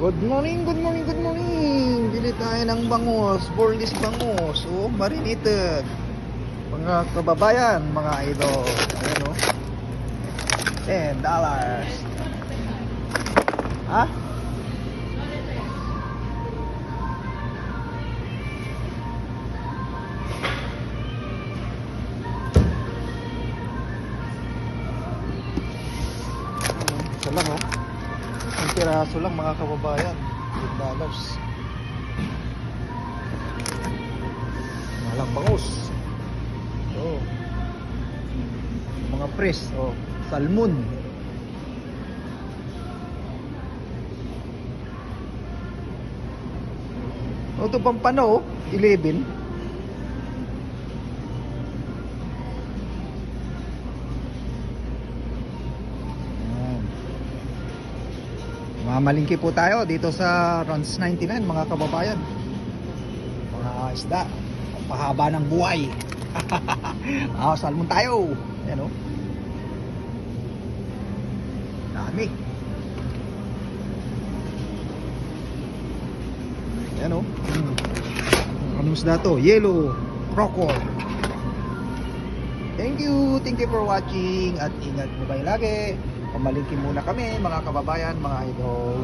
Good morning, good morning, good morning. Bili tayo ng bangus, Borlis bangus. Oh, marinated. Mga kababayan, mga idol. Ayan oh. $10. Ha? Isa lang oh. Ang piraso lang mga kababayan, $8. Malang bangus. Oh. Mga pres, oh, salmon. Oh, ito pampano, 11. Mamalingki po tayo dito sa Rons 99 mga kababayan. Mga isda, pahaba ng buhay. Salmon tayo. Ayan o. Dami. Ayan o. Anong isda to? Yellow croco. Thank you for watching. At ingat mo kayo lagi. Pamalingki muna kami mga kababayan, mga idol.